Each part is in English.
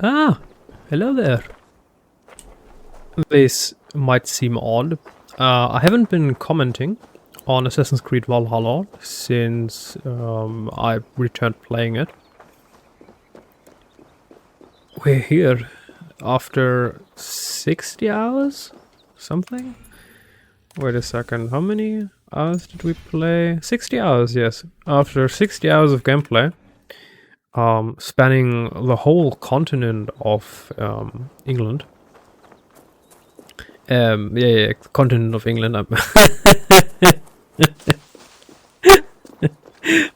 Ah, hello there. This might seem odd. I haven't been commenting on Assassin's Creed Valhalla since I returned playing it. We're here after 60 hours? Something? Wait a second, how many hours did we play? 60 hours, yes. After 60 hours of gameplay, spanning the whole continent of England. Yeah, continent of England.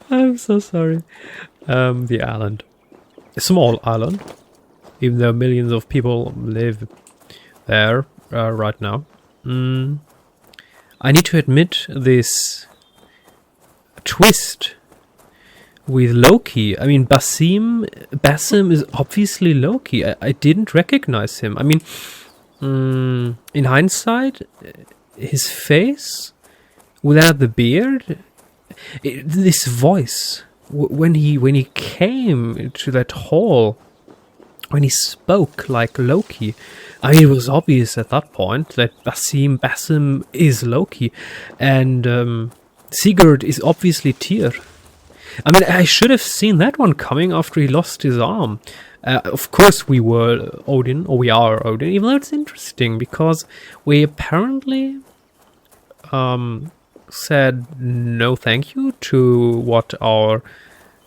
I'm so sorry. The island. A small island. Even though millions of people live there right now. I need to admit this twist with Loki. I mean, Basim is obviously Loki. I didn't recognize him. I mean, in hindsight, his face without the beard, this voice when he came to that hall, when he spoke like Loki, I mean, it was obvious at that point that Basim is Loki, and Sigurd is obviously Tyr. I mean, I should have seen that one coming after he lost his arm. Of course we were Odin, or we are Odin, even though it's interesting, because we apparently said no thank you to what our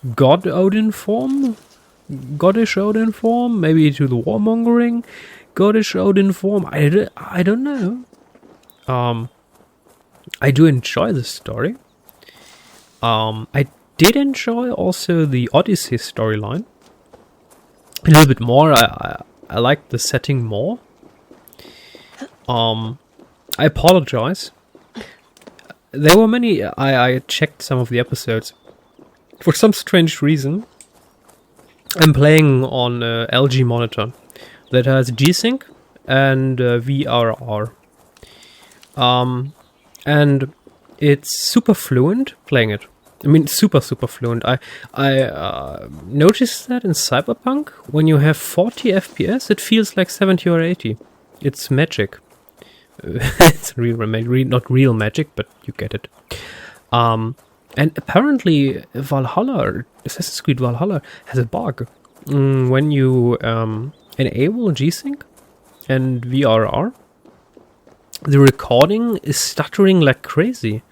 Goddish Odin form, maybe to the warmongering Goddish Odin form, I don't know. I do enjoy the story. I did enjoy also the Odyssey storyline a little bit more. I like the setting more. I apologize. There were many. I checked some of the episodes. For some strange reason, I'm playing on LG monitor that has G-Sync and VRR. And it's super fluent playing it. I mean, super fluent. I noticed that in Cyberpunk, when you have 40 FPS, it feels like 70 or 80. It's magic. It's not real magic, but you get it. And apparently, Assassin's Creed Valhalla has a bug. When you enable G-Sync and VRR, the recording is stuttering like crazy.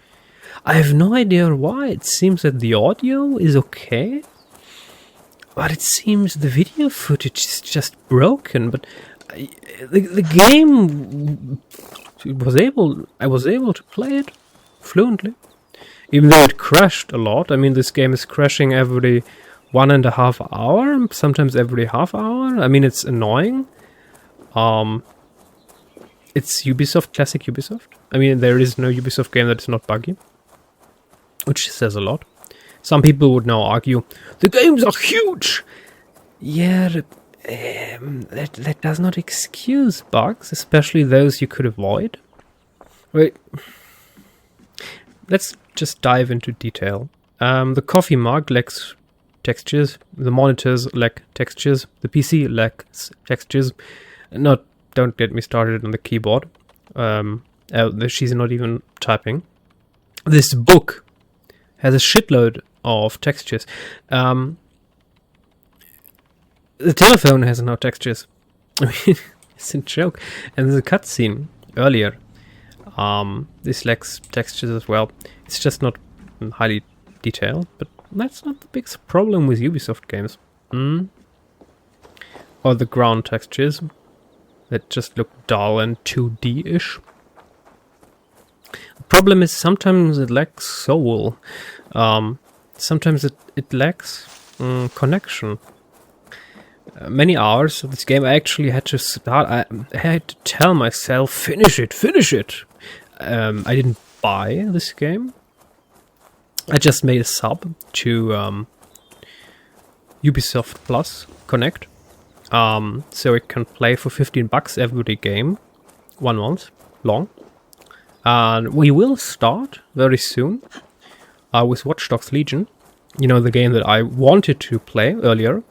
I have no idea why. It seems that the audio is okay, but it seems the video footage is just broken. But the game I was able to play it fluently, even though it crashed a lot. I mean, this game is crashing every 1.5 hour, sometimes every half hour. I mean, it's annoying. It's Ubisoft, classic Ubisoft. I mean, there is no Ubisoft game that is not buggy, which says a lot. Some people would now argue, the games are huge! Yeah, that does not excuse bugs, especially those you could avoid. Wait, let's just dive into detail. The coffee mug lacks textures, the monitors lack textures, the PC lacks textures. Don't get me started on the keyboard. She's not even typing. This book has a shitload of textures. The telephone has no textures. I mean, it's a joke. And there's a cutscene earlier. This lacks textures as well. It's just not highly detailed, but that's not the biggest problem with Ubisoft games. Or the ground textures that just look dull and 2D-ish. The problem is sometimes it lacks soul. Sometimes it lacks connection. Many hours of this game I actually had to start. I had to tell myself, finish it. I didn't buy this game. I just made a sub to Ubisoft Plus Connect. So it can play for $15 every game, 1 month long. And we will start very soon with Watch Dogs Legion. You know, the game that I wanted to play earlier,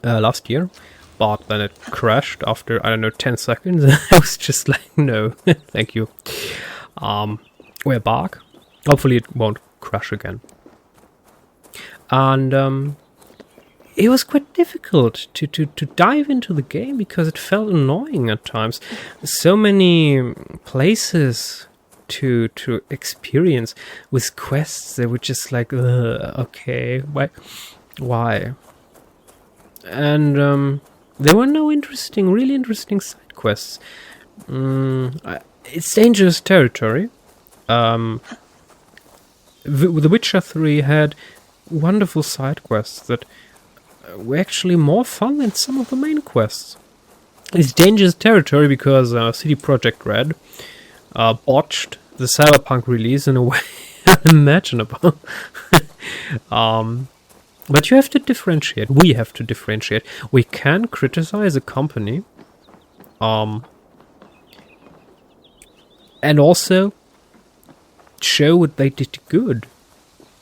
last year. but then it crashed after, I don't know, 10 seconds. I was just like, no, thank you. We're back. Hopefully it won't crash again. And it was quite difficult to dive into the game because it felt annoying at times. So many places to experience with quests that were just like, okay, why? And there were no really interesting side quests. It's dangerous territory. The Witcher 3 had wonderful side quests that were actually more fun than some of the main quests. It's dangerous territory because CD Projekt Red botched the Cyberpunk release in a way unimaginable. But you have to differentiate. We have to differentiate. We can criticize a company, and also show what they did good.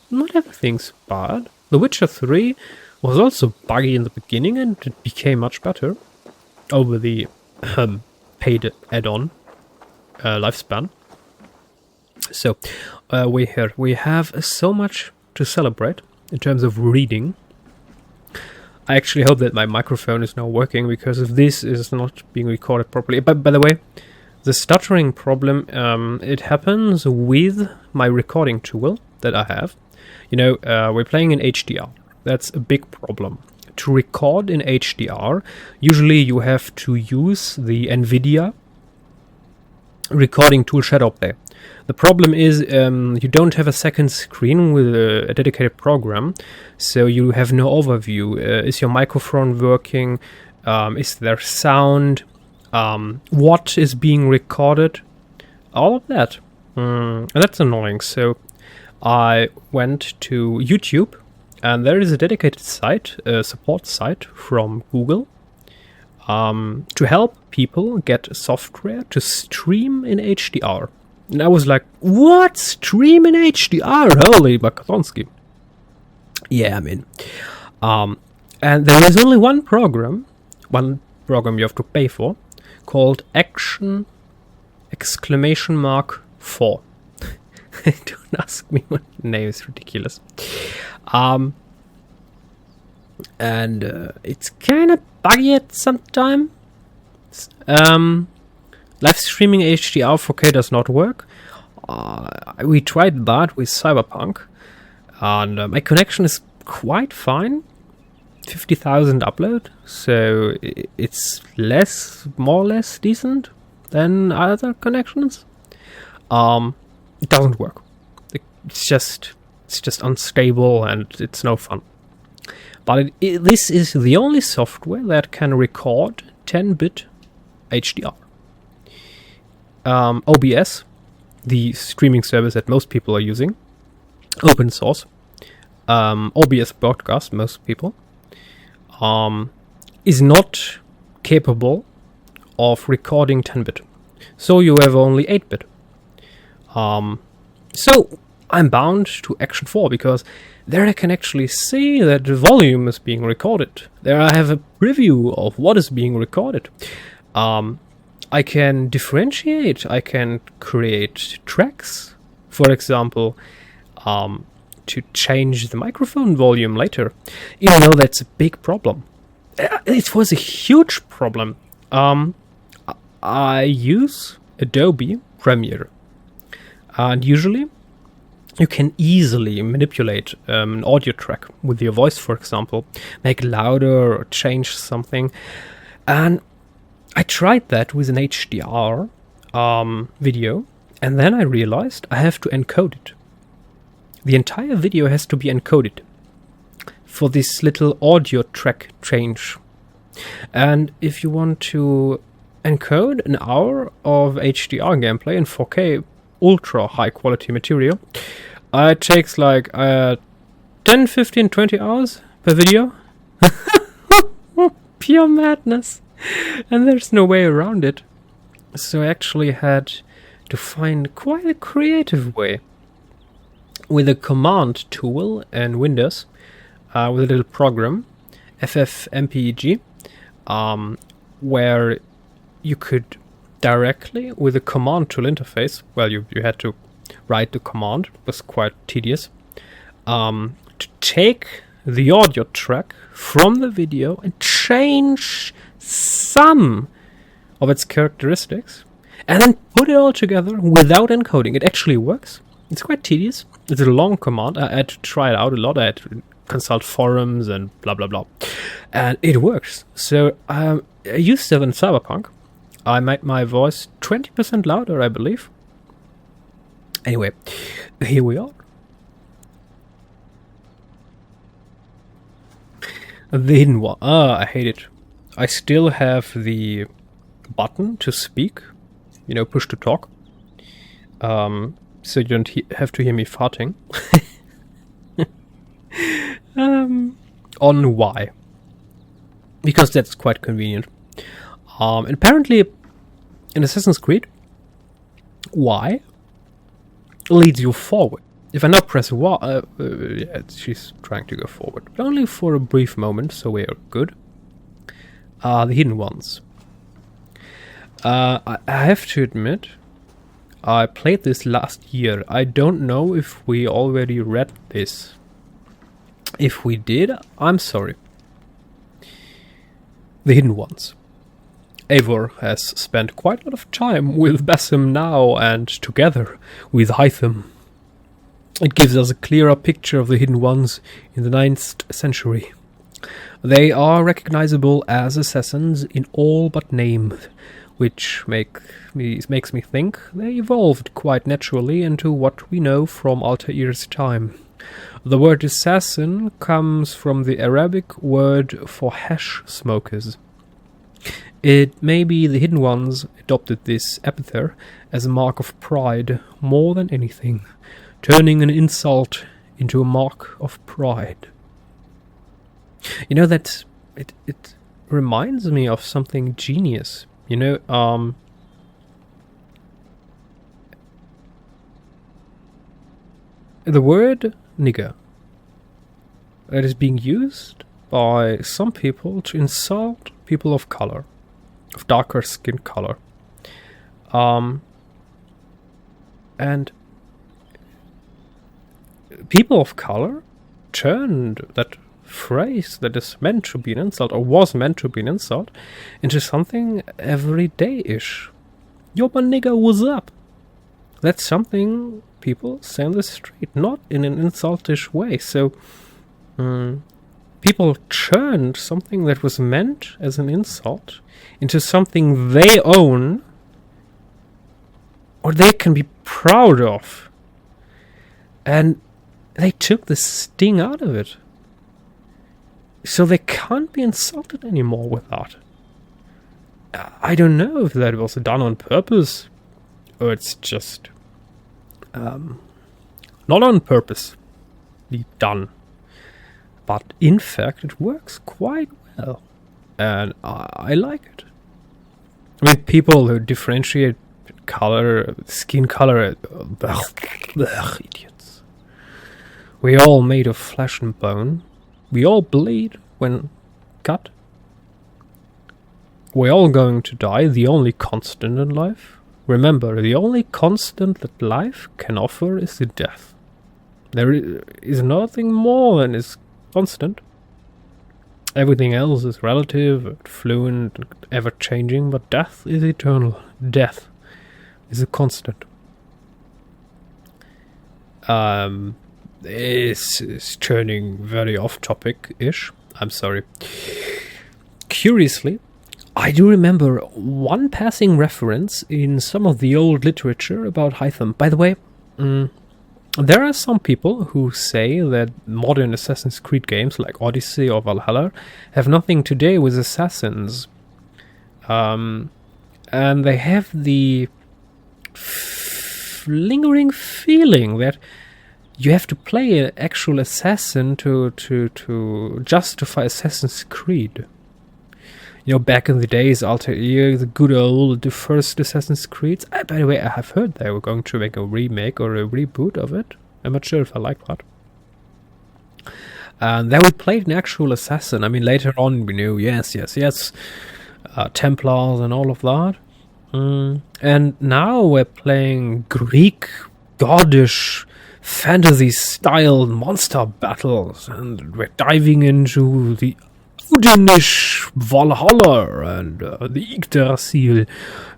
Not everything's bad. The Witcher 3 was also buggy in the beginning, and it became much better over the paid add-on lifespan. So we have so much to celebrate in terms of reading. I actually hope that my microphone is now working, because if this is not being recorded properly. But by the way, the stuttering problem, it happens with my recording tool that I have. You know, we're playing in HDR. That's a big problem. To record in HDR, usually you have to use the NVIDIA recording tool Shadowplay. The problem is you don't have a second screen with a dedicated program, so you have no overview. Is your microphone working? Is there sound? What is being recorded? All of that. And that's annoying. So I went to YouTube, and there is a dedicated site, a support site from Google, to help people get software to stream in HDR. And I was like, what? Stream in HDR? Holy Bakatonsky. Yeah, I mean. And there is only one program you have to pay for, called Action !4. Don't ask me what the name is, ridiculous. And it's kind of buggy at some time. Live streaming HDR 4K does not work. We tried that with Cyberpunk, and my connection is quite fine. 50,000 upload, so it's more or less decent than other connections. It doesn't work. It's just unstable, and it's no fun. But this is the only software that can record 10-bit HDR. OBS, the streaming service that most people are using, open source, OBS broadcast, most people, is not capable of recording 10-bit. So you have only 8-bit. So I'm bound to Action 4, because there I can actually see that the volume is being recorded. There I have a preview of what is being recorded. I can differentiate. I can create tracks, for example, to change the microphone volume later, even though that's a big problem. It was a huge problem. I use Adobe Premiere, and usually you can easily manipulate an audio track with your voice, for example, make it louder or change something. And I tried that with an HDR video, and then I realized I have to encode it. The entire video has to be encoded for this little audio track change. And if you want to encode an hour of HDR gameplay in 4K ultra high quality material, it takes like 10, 15, 20 hours per video. Pure madness. And there's no way around it. So I actually had to find quite a creative way. With a command tool in Windows, with a little program, FFmpeg, where you could directly, with a command tool interface, well, you had to write the command, it was quite tedious, to take the audio track from the video and change some of its characteristics and then put it all together without encoding. It actually works. It's quite tedious. It's a long command. I had to try it out a lot. I had to consult forums and blah blah blah, and it works. So I used it in Cyberpunk. I made my voice 20% louder, I believe. Anyway, here we are. The hidden one. I hate it. I still have the button to speak, push to talk. So you don't have to hear me farting. On Y. Because that's quite convenient. And apparently, in Assassin's Creed, Y leads you forward. If I now press Y, she's trying to go forward. But only for a brief moment, so we are good. The hidden ones. I have to admit, I played this last year. I don't know if we already read this. If we did, I'm sorry. The hidden ones. Eivor has spent quite a lot of time with Basim now and together with Hytham. It gives us a clearer picture of the hidden ones in the 9th century. They are recognizable as assassins in all but name, which makes me think they evolved quite naturally into what we know from Altair's time. The word assassin comes from the Arabic word for hash smokers. It may be the hidden ones adopted this epithet as a mark of pride more than anything, turning an insult into a mark of pride. That it reminds me of something genius. The word nigger that is being used by some people to insult people of color, of darker skin color. And people of color turned that phrase that is meant to be an insult, or was meant to be an insult, into something everyday-ish. Yo, my nigga, what's up? That's something people say on the street, not in an insultish way. So, people turned something that was meant as an insult into something they own, or they can be proud of. And they took the sting out of it. So they can't be insulted anymore with that. I don't know if that was done on purpose, or it's just not on purpose done. But in fact, it works quite well, and I like it. I mean, people who differentiate color, skin color, idiots. We're all made of flesh and bone. We all bleed when cut. We're all going to die, the only constant in life. Remember, the only constant that life can offer is the death. There is nothing more than is constant. Everything else is relative, fluent, ever-changing, but death is eternal. Death is a constant. This is turning very off-topic-ish. I'm sorry. Curiously, I do remember one passing reference in some of the old literature about Hytham. By the way, there are some people who say that modern Assassin's Creed games like Odyssey or Valhalla have nothing to do with assassins. And they have the lingering feeling that you have to play an actual assassin to justify Assassin's Creed. Back in the days, Altair, the first Assassin's Creed. By the way, I have heard they were going to make a remake or a reboot of it. I'm not sure if I like that. And then we played an actual assassin. I mean, later on we knew, yes, Templars and all of that. And now we're playing Greek, goddish, fantasy-style monster battles, and we're diving into the Odinish Valhalla and the Yggdrasil,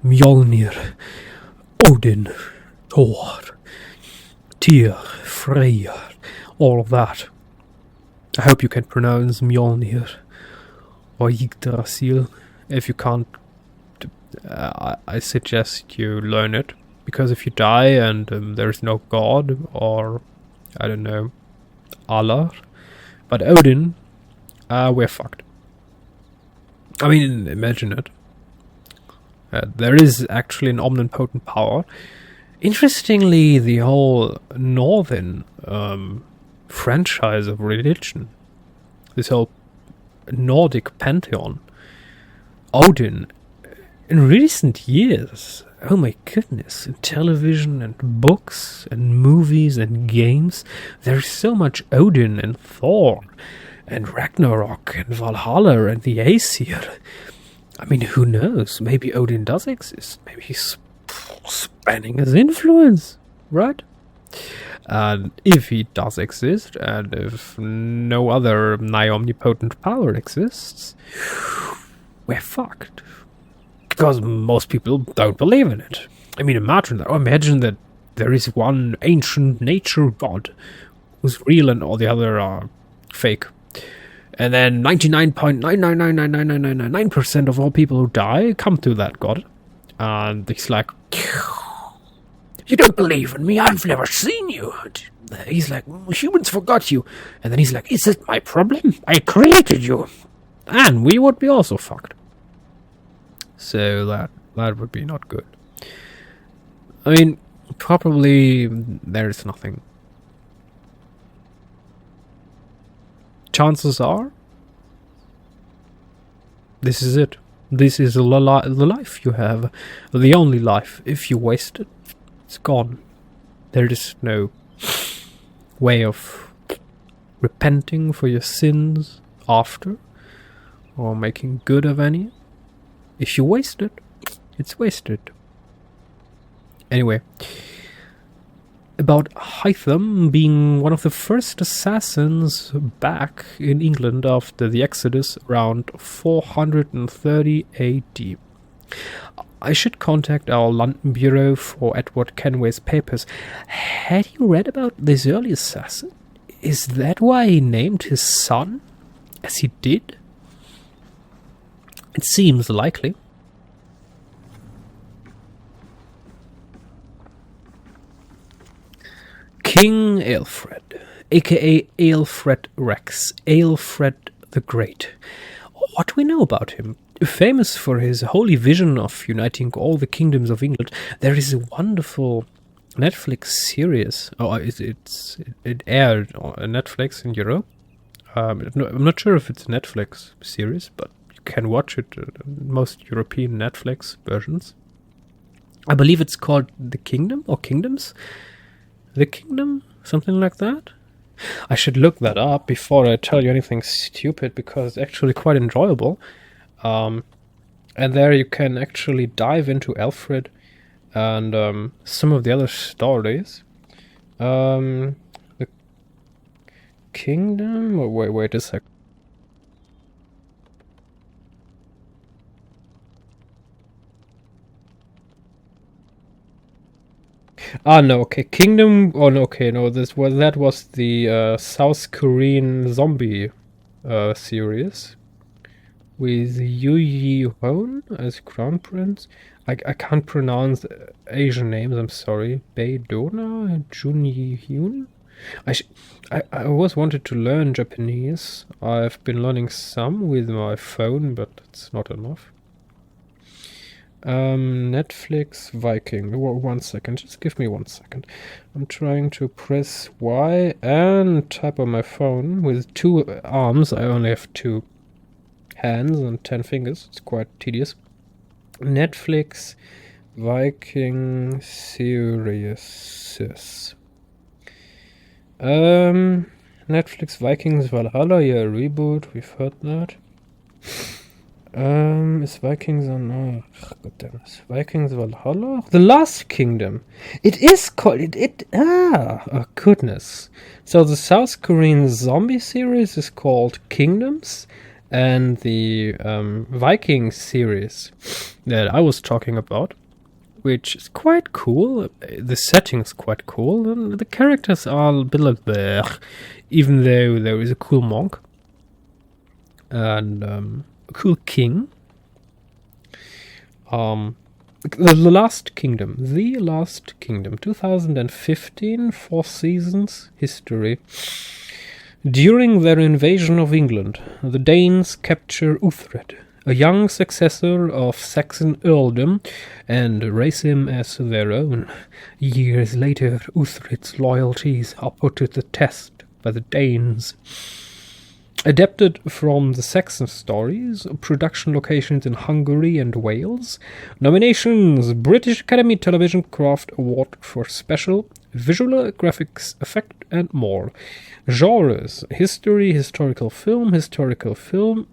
Mjolnir, Odin, Thor, Tyr, Freyr, all of that. I hope you can pronounce Mjolnir or Yggdrasil. If you can't, I suggest you learn it, because if you die and there's no god, or I don't know, Allah, but Odin, we're fucked. I mean, imagine it. There is actually an omnipotent power. Interestingly, the whole northern franchise of religion, this whole Nordic pantheon, Odin, in recent years, oh my goodness, in television and books and movies and games, there's so much Odin and Thor and Ragnarok and Valhalla and the Aesir. I mean, who knows? Maybe Odin does exist. Maybe he's spanning his influence, right? And if he does exist, and if no other nigh omnipotent power exists, we're fucked. Because most people don't believe in it. I mean, imagine that. Or imagine that there is one ancient nature god who's real and all the other are fake. And then 99.9999999% of all people who die come to that god. And he's like, you don't believe in me? I've never seen you. He's like, humans forgot you. And then he's like, is it my problem? I created you. And we would be also fucked. So that would be not good. I mean, probably there's nothing. Chances are, this is it. This is the life you have. The only life. If you waste it, it's gone. There is no way of repenting for your sins after, or making good of any. If you waste it, it's wasted. Anyway, about Hytham being one of the first assassins back in England after the Exodus around 430 AD. I should contact our London Bureau for Edward Kenway's papers. Had you read about this early assassin? Is that why he named his son as he did? It seems likely. King Aelfred, aka Aelfred Rex, Aelfred the Great. What do we know about him? Famous for his holy vision of uniting all the kingdoms of England, there is a wonderful Netflix series. It aired on Netflix in Europe. I'm not sure if it's a Netflix series, but you can watch it in most European Netflix versions. I believe it's called The Kingdom or Kingdoms. The Kingdom? Something like that? I should look that up before I tell you anything stupid, because it's actually quite enjoyable. And there you can actually dive into Alfred and some of the other stories. The Kingdom? Wait a sec. No, okay, Kingdom. Oh no, okay, no, that was the South Korean zombie series with Yu Yi-hoon as crown prince. I can't pronounce Asian names. I'm sorry. Bae Dona, Jun Yi-hyun. I always wanted to learn Japanese. I've been learning some with my phone, but it's not enough. Netflix Viking. 1 second, just give me 1 second. I'm trying to press Y and type on my phone with 2 arms. I only have 2 hands and 10 fingers. It's quite tedious. Netflix Viking series. Netflix Vikings Valhalla, yeah, reboot, we've heard that. Is Vikings on... Oh, goddammit. Vikings Valhalla? The Last Kingdom. It is called... Oh, goodness. So the South Korean zombie series is called Kingdoms, and the Viking series that I was talking about, which is quite cool. The setting is quite cool, and the characters are a bit like bleh, even though there is a cool monk and a cool king. The Last Kingdom. The Last Kingdom. 2015, 4 seasons, history. During their invasion of England, the Danes capture Uhtred, a young successor of Saxon earldom, and raise him as their own. Years later, Uhtred's loyalties are put to the test by the Danes. Adapted from the Saxon stories, production locations in Hungary and Wales. Nominations: British Academy Television Craft Award for Special Visual Graphics Effect and more. Genres: history, historical film, historical fiction.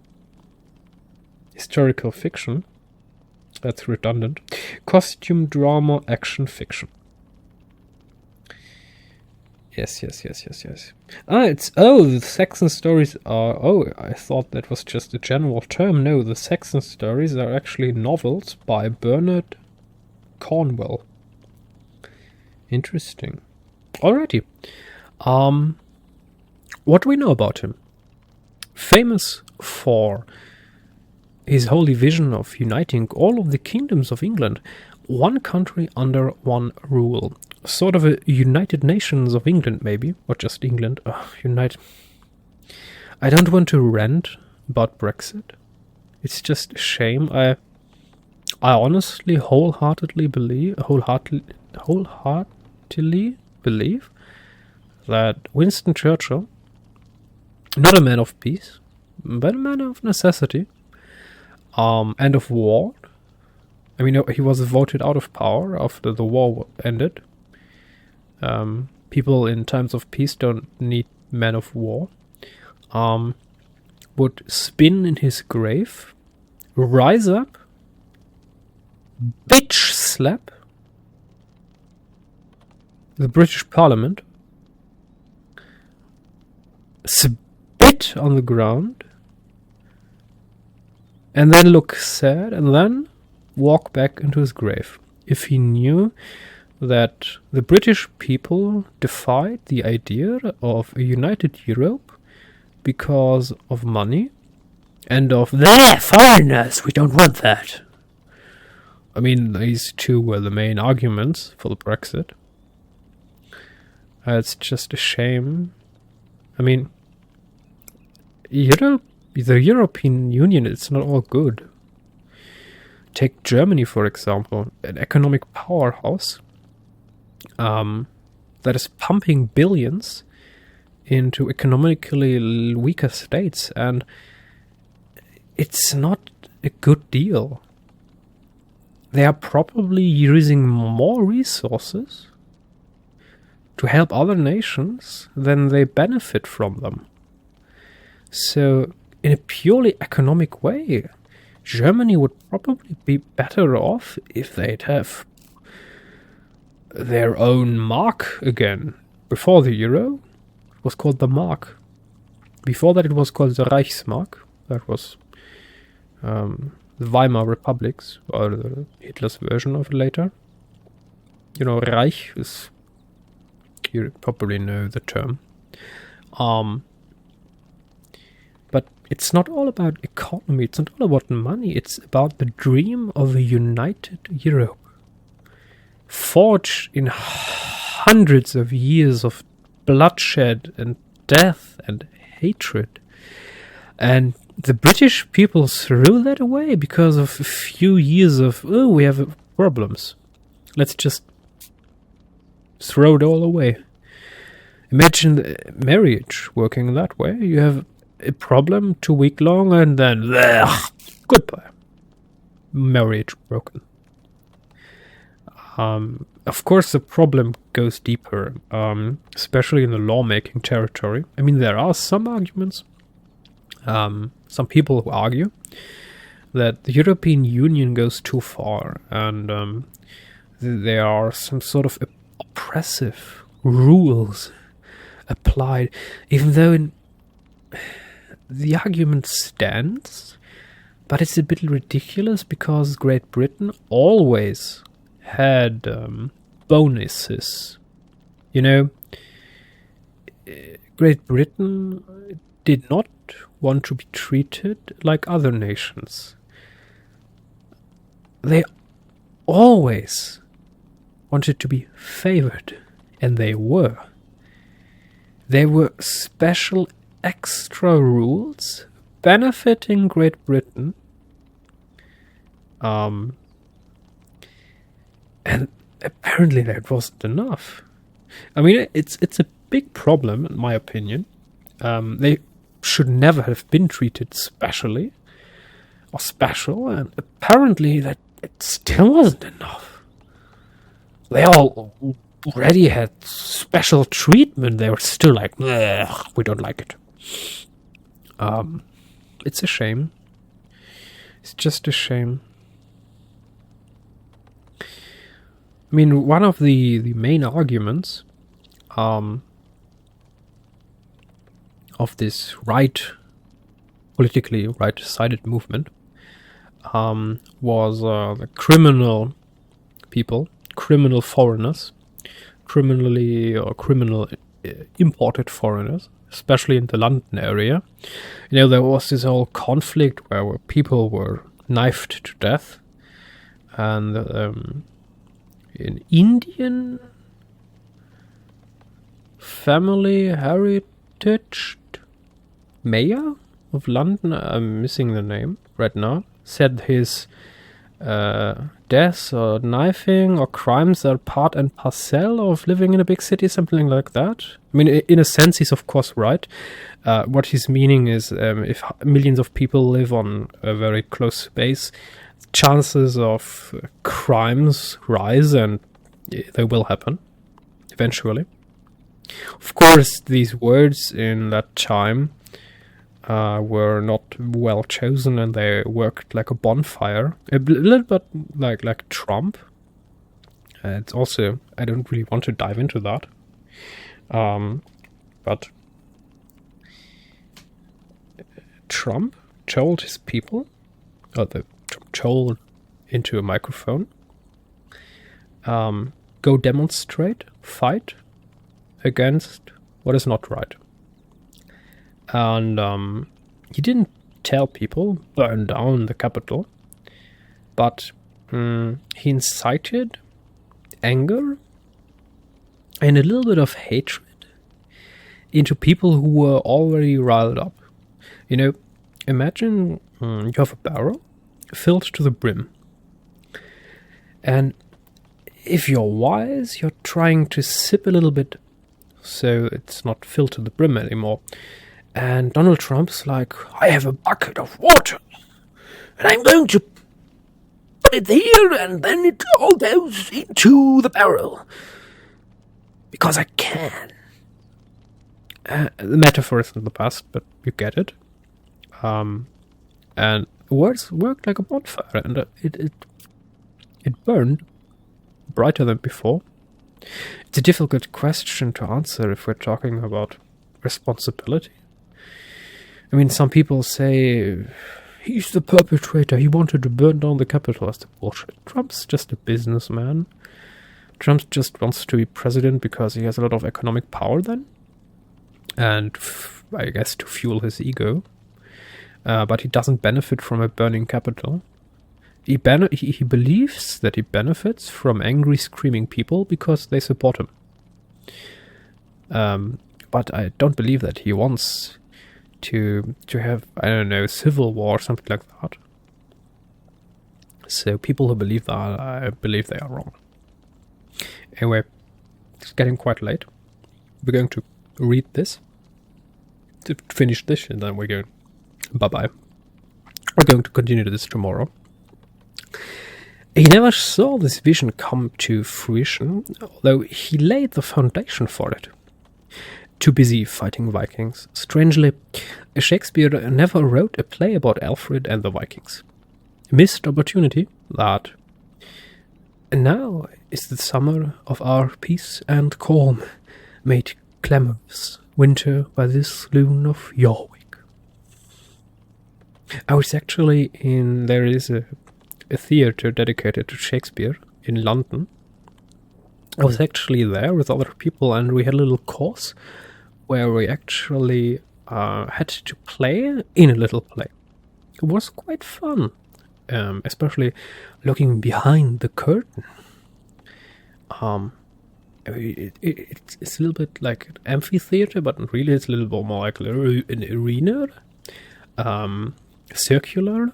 That's redundant. Costume, drama, action, fiction. Yes. The Saxon stories are... Oh, I thought that was just a general term. No, the Saxon stories are actually novels by Bernard Cornwell. Interesting. Alrighty. What do we know about him? Famous for his holy vision of uniting all of the kingdoms of England, one country under one rule. Sort of a United Nations of England, maybe, or just England. Unite. I don't want to rant about Brexit. It's just a shame. I honestly, wholeheartedly believe that Winston Churchill, not a man of peace, but a man of necessity, and of war. I mean, he was voted out of power after the war ended. People in times of peace don't need men of war. Would spin in his grave, rise up, bitch slap the British Parliament, spit on the ground, and then look sad, and then walk back into his grave. If he knew that the British people defied the idea of a united Europe because of money and of they're foreigners, we don't want that. I mean, these two were the main arguments for the Brexit. It's just a shame. I mean, the European Union, it's not all good. Take Germany, for example, an economic powerhouse that is pumping billions into economically weaker states, and it's not a good deal. They are probably using more resources to help other nations than they benefit from them. So, in a purely economic way, Germany would probably be better off if they'd have their own mark again. Before the euro, it was called the mark. Before that, it was called the Reichsmark. That was the Weimar Republics, or the Hitler's version of it later. You know, Reich is... You probably know the term. But it's not all about economy, it's not all about money, it's about the dream of a united Europe. Forged in hundreds of years of bloodshed and death and hatred. And the British people threw that away because of a few years of, we have problems. Let's just throw it all away. Imagine marriage working that way. You have a problem 2 weeks long and then goodbye. Marriage broken. of course, the problem goes deeper, especially in the lawmaking territory. I mean, there are some arguments, some people who argue that the European Union goes too far, and there are some sort of oppressive rules applied, even though the argument stands, but it's a bit ridiculous because Great Britain always had bonuses. You know, Great Britain did not want to be treated like other nations. They always wanted to be favored, and they were. There were special extra rules benefiting Great Britain, and apparently that wasn't enough. I mean, it's a big problem, in my opinion. They should never have been treated specially or special, and apparently that it still wasn't enough. They all already had special treatment. They were still like, we don't like it. It's a shame. It's just a shame. I mean, one of the main arguments of this politically right-sided movement was the criminal people, criminal foreigners, criminal imported foreigners, especially in the London area. You know, there was this whole conflict where people were knifed to death, and an Indian family heritage mayor of London, I'm missing the name right now, said his deaths or knifing or crimes are part and parcel of living in a big city, something like that. I mean, in a sense, he's of course right. What he's meaning is if millions of people live on a very close space, chances of crimes rise, and they will happen eventually. Of course, these words in that time were not well chosen, and they worked like a bonfire, a little bit like Trump. It's also, I don't really want to dive into that, but Trump told his people, told into a microphone, go demonstrate, fight against what is not right. And he didn't tell people burn down the Capitol, but he incited anger and a little bit of hatred into people who were already riled up. You know, imagine you have a barrel filled to the brim, and if you're wise, you're trying to sip a little bit so it's not filled to the brim anymore. And Donald Trump's like, I have a bucket of water, and I'm going to put it here, and then it all goes into the barrel. Because I can. The metaphor is in the past, but you get it. And words worked like a bonfire, and it burned brighter than before. It's a difficult question to answer if we're talking about responsibility. I mean, some people say, he's the perpetrator, he wanted to burn down the Capitol. That's the bullshit. Trump's just a businessman. Trump just wants to be president because he has a lot of economic power then. And I guess to fuel his ego. But he doesn't benefit from a burning Capitol. He believes that he benefits from angry, screaming people because they support him. But I don't believe that he wants to have, I don't know, civil war or something like that. So people who believe that, I believe they are wrong. Anyway, it's getting quite late. We're going to read this, to finish this, and then we're going, bye-bye. We're going to continue this tomorrow. He never saw this vision come to fruition, although he laid the foundation for it. Too busy fighting Vikings. Strangely, Shakespeare never wrote a play about Alfred and the Vikings. Missed opportunity, that. And now is the summer of our peace and calm, made clamorous winter by this loon of Yorwick. I was actually there is a theatre dedicated to Shakespeare in London. I was actually there with other people, and we had a little course where we actually had to play in a little play. It was quite fun, especially looking behind the curtain. It's a little bit like an amphitheater, but really it's a little bit more like an arena, circular,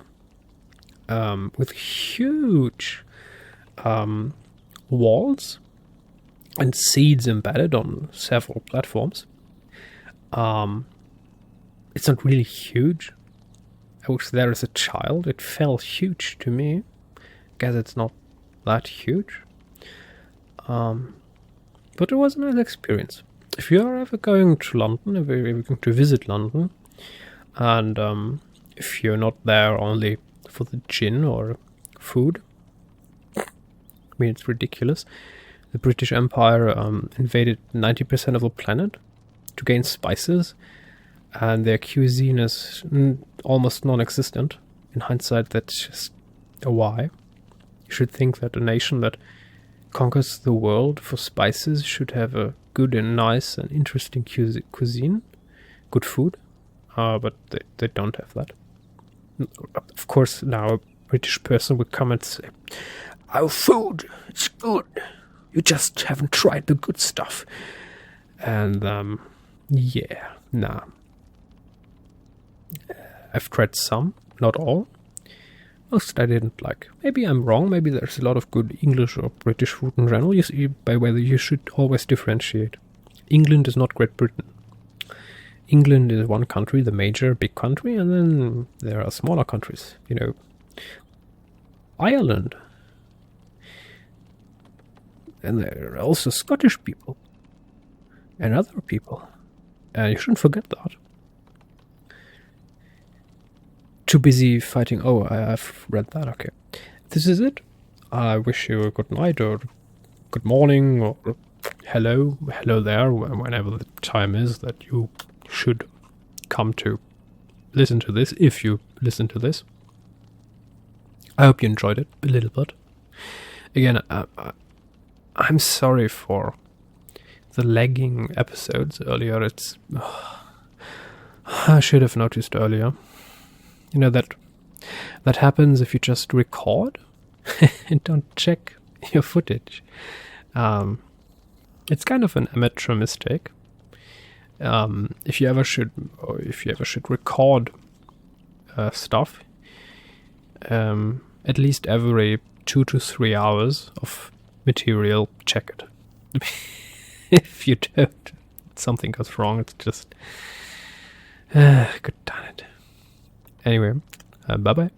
with huge walls and seats embedded on several platforms. It's not really huge. I was there as a child. It felt huge to me. Guess it's not that huge. But it was a nice experience. If you are ever going to London, if you're ever going to visit London, and if you're not there only for the gin or food, I mean, it's ridiculous. The British Empire invaded 90% of the planet to gain spices, and their cuisine is almost non-existent. In hindsight, that's just a why. You should think that a nation that conquers the world for spices should have a good and nice and interesting cuisine, good food, but they don't have that. Of course, now a British person would come and say, "Our food, it's good. You just haven't tried the good stuff." And yeah, nah. I've tried some, not all. Most I didn't like. Maybe I'm wrong. Maybe there's a lot of good English or British food in general. By whether you should always differentiate. England is not Great Britain. England is one country, the major big country, and then there are smaller countries. You know, Ireland, and there are also Scottish people and other people, and you shouldn't forget that. Too busy fighting. Oh, I've read that. Okay, this is it. I wish you a good night or good morning or hello there, whenever the time is that you should come to listen to this. If you listen to this, I hope you enjoyed it a little bit. Again, I'm sorry for the lagging episodes earlier. I should have noticed earlier. You know that happens if you just record and don't check your footage. It's kind of an amateur mistake. If you ever should record stuff, at least every 2 to 3 hours of material, check it. If you don't, something goes wrong. It's just good darn it. Anyway, bye bye.